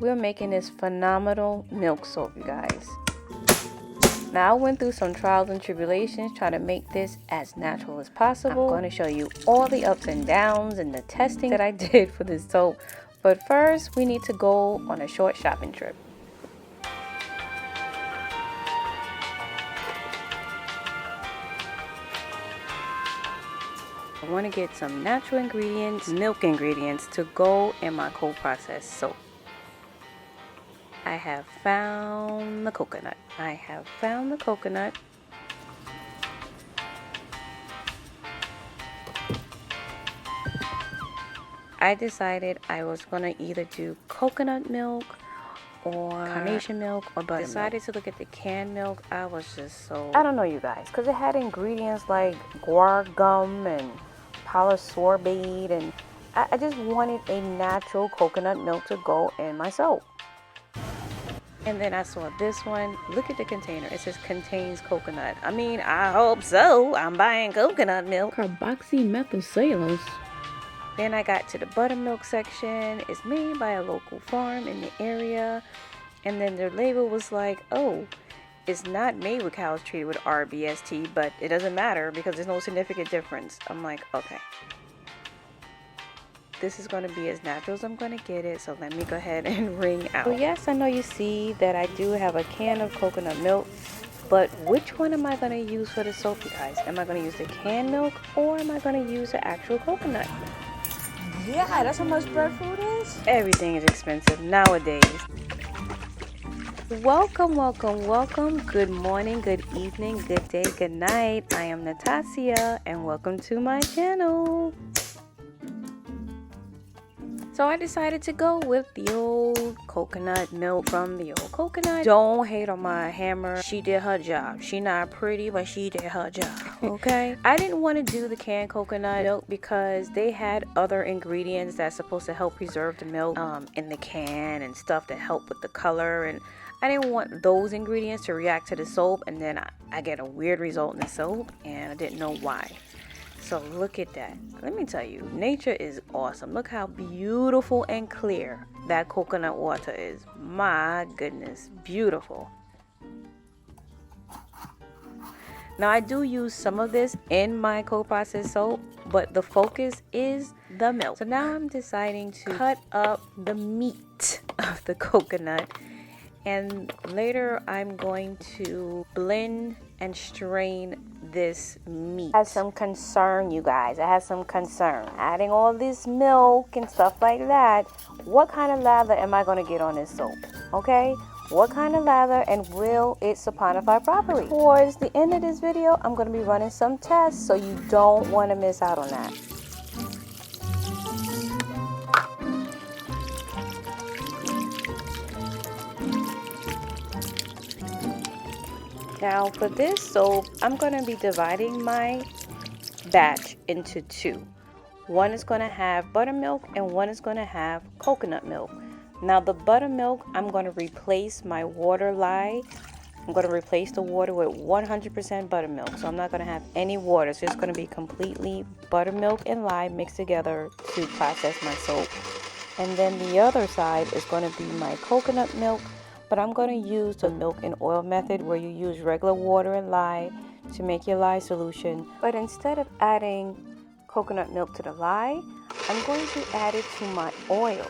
we're making this phenomenal milk soap, you guys. Now, I went through some trials and tribulations trying to make this as natural as possible. I'm going to show you all the ups and downs and the testing that I did for this soap. But first, we need to go on a short shopping trip. I want to get some natural ingredients, milk ingredients, to go in my cold process soap. I have found the coconut. I decided I was going to either do coconut milk or carnation milk or buttermilk. Decided to look at the canned milk. I was just so, I don't know, you guys, because it had ingredients like guar gum and polysorbate, and I just wanted a natural coconut milk to go in my soap. And then I saw this one. Look at the container. It says contains coconut. I mean, I hope so. I'm buying coconut milk. Carboxymethylcellulose. Then I got to the buttermilk section. It's made by a local farm in the area. And then their label was like, oh, it's not made with cows treated with RBST, but it doesn't matter because there's no significant difference. I'm like, okay. This is going to be as natural as I'm going to get it, so let me go ahead and wring out. So yes, I know you see that I do have a can of coconut milk, but which one am I going to use for the soap, you guys? Am I going to use the canned milk, or am I going to use the actual coconut? Yeah, that's how much breadfruit is. Everything is expensive nowadays. Welcome. Good morning, good evening, good day, good night. I am Natacia, and welcome to my channel. So I decided to go with the old coconut milk from the old coconut. Don't hate on my hammer. She did her job. She not pretty, but she did her job. Okay. I didn't want to do the canned coconut milk because they had other ingredients that's supposed to help preserve the milk in the can and stuff that help with the color, and I didn't want those ingredients to react to the soap and then I get a weird result in the soap, and I didn't know why. So look at that. Let me tell you, nature is awesome. Look how beautiful and clear that coconut water is. My goodness, beautiful. Now I do use some of this in my cold process soap, but the focus is the milk. So now I'm deciding to cut up the meat of the coconut, and later I'm going to blend and strain this meat. I had some concern, you guys. I had some concern. Adding all this milk and stuff like that. What kind of lather am I going to get on this soap? Okay? What kind of lather, and will it saponify properly? Towards the end of this video, I'm going to be running some tests, so you don't want to miss out on that. Now for this soap, I'm going to be dividing my batch into two. One is going to have buttermilk and one is going to have coconut milk. Now the buttermilk, I'm going to replace my water lye. I'm going to replace the water with 100% buttermilk. So I'm not going to have any water. It's just going to be completely buttermilk and lye mixed together to process my soap. And then the other side is going to be my coconut milk. But I'm going to use the milk and oil method, where you use regular water and lye to make your lye solution. But instead of adding coconut milk to the lye, I'm going to add it to my oil.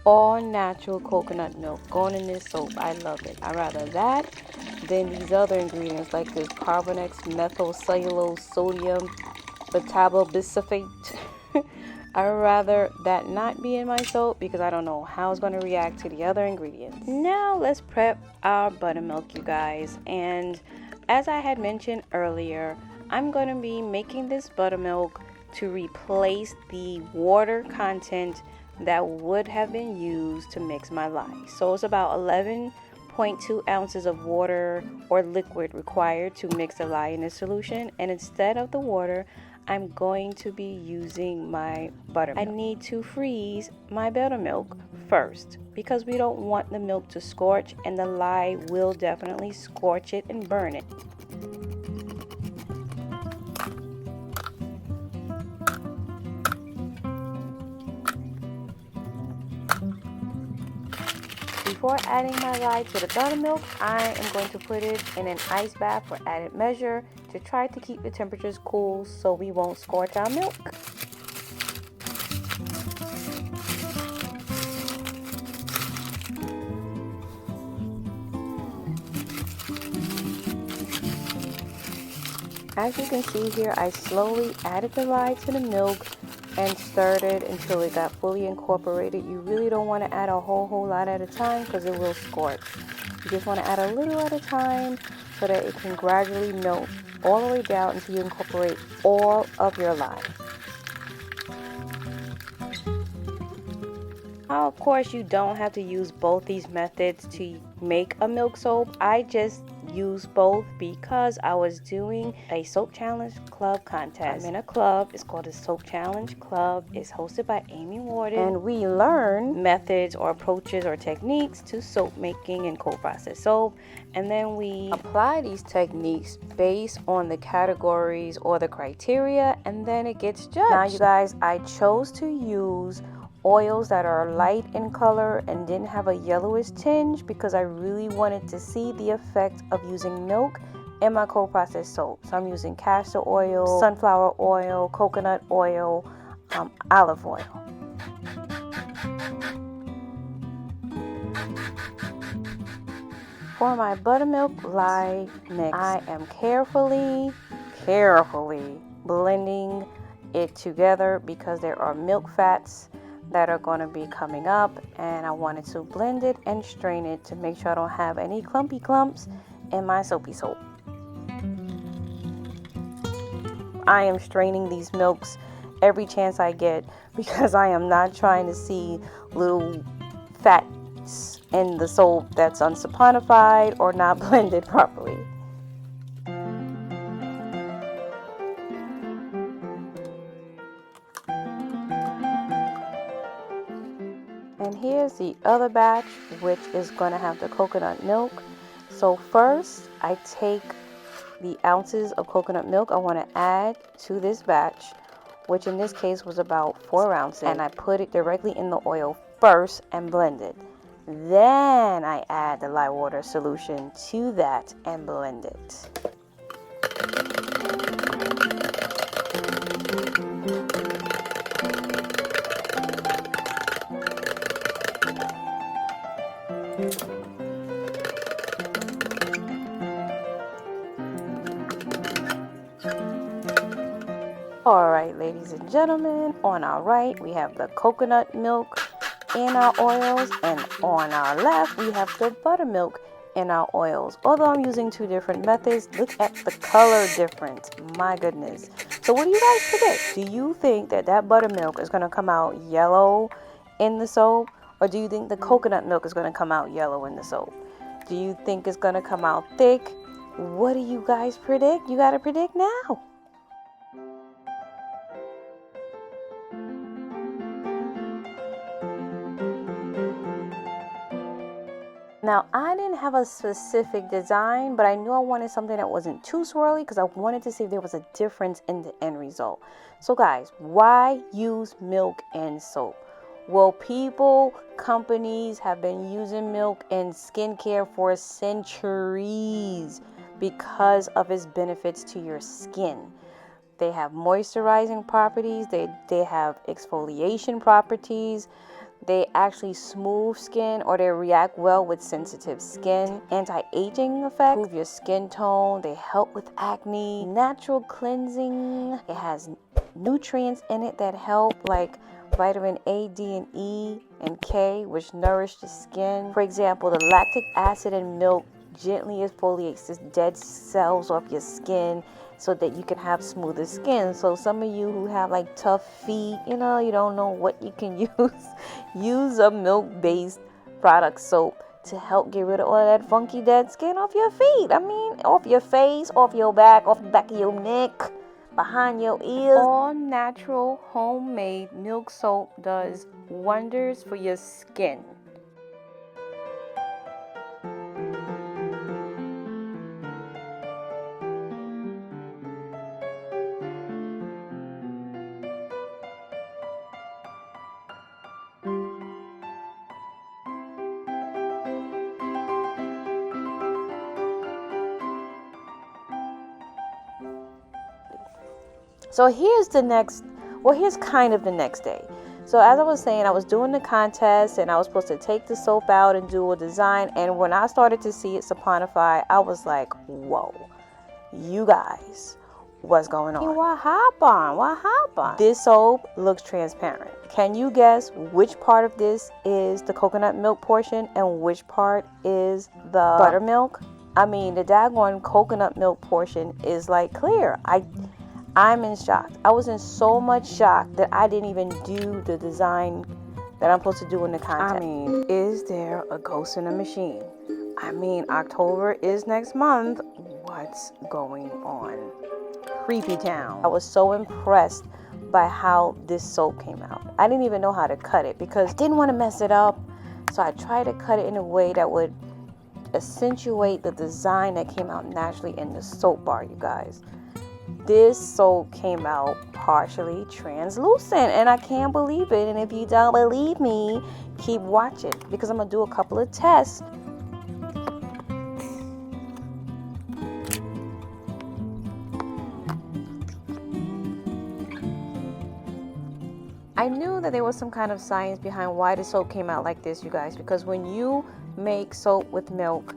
All natural coconut milk going in this soap. I love it. I rather that than these other ingredients like this carbonates, methylcellulose, sodium, metabobisulfate. I would rather that not be in my soap because I don't know how it's going to react to the other ingredients. Now let's prep our buttermilk, you guys. And as I had mentioned earlier, I'm going to be making this buttermilk to replace the water content that would have been used to mix my lye. So it's about 11.2 ounces of water or liquid required to mix the lye in this solution, and instead of the water, I'm going to be using my buttermilk. I need to freeze my buttermilk first because we don't want the milk to scorch, and the lye will definitely scorch it and burn it. Before adding my lye to the buttermilk, I am going to put it in an ice bath for added measure to try to keep the temperatures cool so we won't scorch our milk. As you can see here, I slowly added the lye to the milk and stirred it until it got fully incorporated. You really don't want to add a whole lot at a time because it will scorch. You just want to add a little at a time so that it can gradually melt all the way down until you incorporate all of your lye. Now, of course, you don't have to use both these methods to make a milk soap. I just use both because I was doing a soap challenge club contest. I'm in a club. It's called the Soap Challenge Club. It's hosted by Amy Warden, and we learn methods or approaches or techniques to soap making and cold process soap, and then we apply these techniques based on the categories or the criteria, and then it gets judged. Now, you guys, I chose to use oils that are light in color and didn't have a yellowish tinge because I really wanted to see the effect of using milk in my cold process soap. So I'm using castor oil, sunflower oil, coconut oil, olive oil. For my buttermilk lye mix, I am carefully blending it together because there are milk fats that are going to be coming up, and I wanted to blend it and strain it to make sure I don't have any clumpy clumps in my soapy soap. I am straining these milks every chance I get because I am not trying to see little fats in the soap that's unsaponified or not blended properly. And here's the other batch, which is going to have the coconut milk. So first, I take the ounces of coconut milk I want to add to this batch, which in this case was about 4 ounces, and I put it directly in the oil first and blend it. Then I add the lye water solution to that and blend it. Alright, ladies and gentlemen, on our right we have the coconut milk in our oils, and on our left we have the buttermilk in our oils. Although I'm using two different methods, look at the color difference. My goodness. So what do you guys predict? Do you think that buttermilk is going to come out yellow in the soap, or do you think the coconut milk is going to come out yellow in the soap? Do you think it's going to come out thick? What do you guys predict? You got to predict now. Now, I didn't have a specific design, but I knew I wanted something that wasn't too swirly because I wanted to see if there was a difference in the end result. So guys, why use milk in soap? Well, people, companies have been using milk in skincare for centuries because of its benefits to your skin. They have moisturizing properties, they have exfoliation properties. They actually smooth skin, or they react well with sensitive skin. Anti-aging effect, improve your skin tone. They help with acne. Natural cleansing. It has nutrients in it that help, like vitamin A, D, and E, and K, which nourish the skin. For example, the lactic acid in milk gently exfoliates the dead cells off your skin so that you can have smoother skin. So some of you who have like tough feet, you know, you don't know what you can use a milk-based product soap to help get rid of all that funky dead skin off your feet. I mean, off your face, off your back, off the back of your neck, behind your ears. All natural homemade milk soap does wonders for your skin. So here's kind of the next day. So as I was saying, I was doing the contest and I was supposed to take the soap out and do a design. And when I started to see it saponify, I was like, whoa, you guys, what's going on? What happened? This soap looks transparent. Can you guess which part of this is the coconut milk portion and which part is the buttermilk? I mean, the daggone coconut milk portion is like clear. I'm in shock. I was in so much shock that I didn't even do the design that I'm supposed to do in the contest. I mean, is there a ghost in the machine? I mean, October is next month. What's going on? Creepy town. I was so impressed by how this soap came out. I didn't even know how to cut it because I didn't want to mess it up. So I tried to cut it in a way that would accentuate the design that came out naturally in the soap bar, you guys. This soap came out partially translucent and I can't believe it. And if you don't believe me, keep watching because I'm going to do a couple of tests. I knew that there was some kind of science behind why the soap came out like this, you guys, because when you make soap with milk,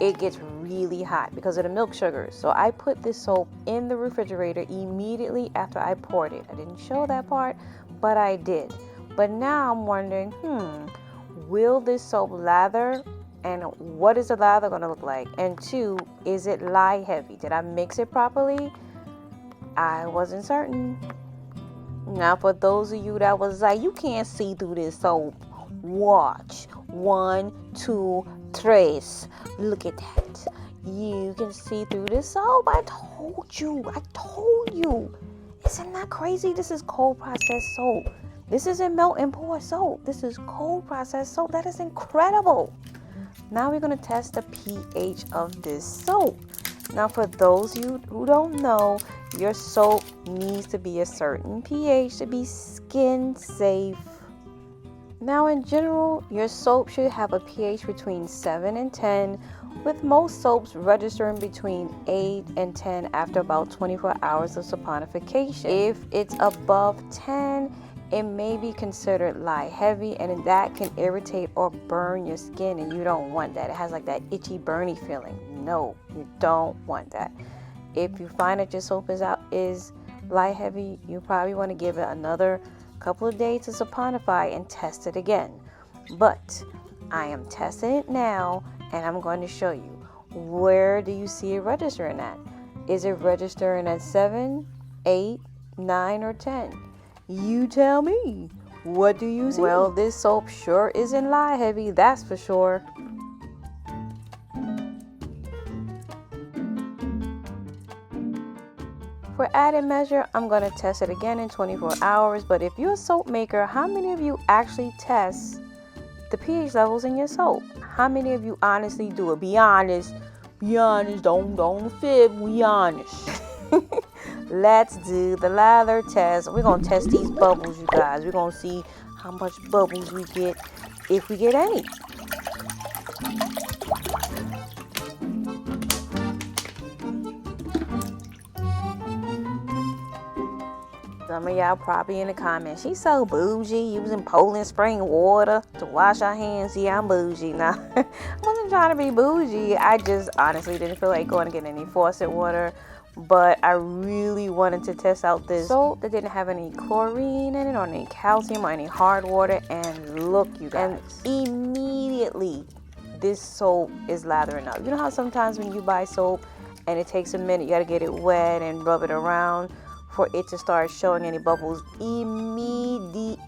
it gets really hot because of the milk sugars. So I put this soap in the refrigerator immediately after I poured it. I didn't show that part, but I did. But now I'm wondering, will this soap lather? And what is the lather going to look like? And 2, is it lye heavy? Did I mix it properly? I wasn't certain. Now for those of you that was like, you can't see through this soap, watch. 1, 2, 3. Look at that. You can see through this soap. I told you. Isn't that crazy? This is cold processed soap. This isn't melt and pour soap. This is cold processed soap. That is incredible. Now we're going to test the pH of this soap. Now for those of you who don't know, your soap needs to be a certain pH to be skin safe. Now in general, your soap should have a pH between 7 and 10, with most soaps registering between 8 and 10 after about 24 hours of saponification. If it's above 10, it may be considered lye heavy, and that can irritate or burn your skin, and you don't want that. It has like that itchy, burny feeling. No, you don't want that. If you find that your soap is lye heavy, you probably want to give it another couple of days to saponify and test it again. But I am testing it now and I'm going to show you, where do you see it registering at? Is it registering at 7, 8, 9, or 10? You tell me. What do you see? Well, this soap sure isn't lye heavy, that's for sure. For added measure, I'm going to test it again in 24 hours. But if you're a soap maker, how many of you actually test the pH levels in your soap? How many of you honestly do it? Be honest. Be honest. Don't fib. Be honest. Let's do the lather test. We're going to test these bubbles, you guys. We're going to see how much bubbles we get, if we get any. Some of y'all probably in the comments, she's so bougie, using Poland spring water to wash our hands. Yeah, I'm bougie. Now, I wasn't trying to be bougie. I just honestly didn't feel like going to get any faucet water. But I really wanted to test out this soap that didn't have any chlorine in it, or any calcium, or any hard water. And look, you guys, and immediately this soap is lathering up. You know how sometimes when you buy soap and it takes a minute. You got to get it wet and rub it around for it to start showing any bubbles immediately.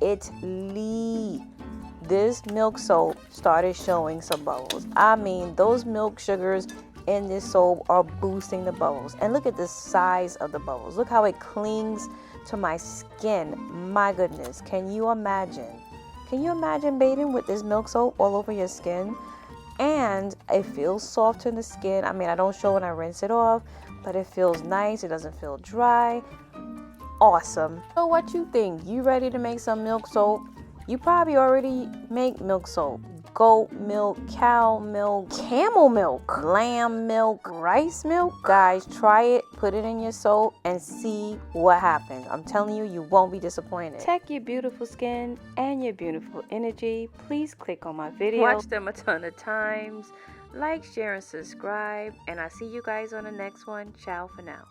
This milk soap started showing some bubbles. I mean, those milk sugars in this soap are boosting the bubbles. And look at the size of the bubbles. Look how it clings to my skin. My goodness, can you imagine? Can you imagine bathing with this milk soap all over your skin? And it feels soft in the skin. I mean, I don't show when I rinse it off, but it feels nice. It doesn't feel dry. Awesome. So what you think? You ready to make some milk soap? You probably already make milk soap. Goat milk, cow milk, camel milk, lamb milk, rice milk. Guys, try it, put it in your soap, and see what happens. I'm telling you, you won't be disappointed. Protect your beautiful skin and your beautiful energy. Please click on my video. Watch them a ton of times. Like, share, and subscribe. And I'll see you guys on the next one. Ciao for now.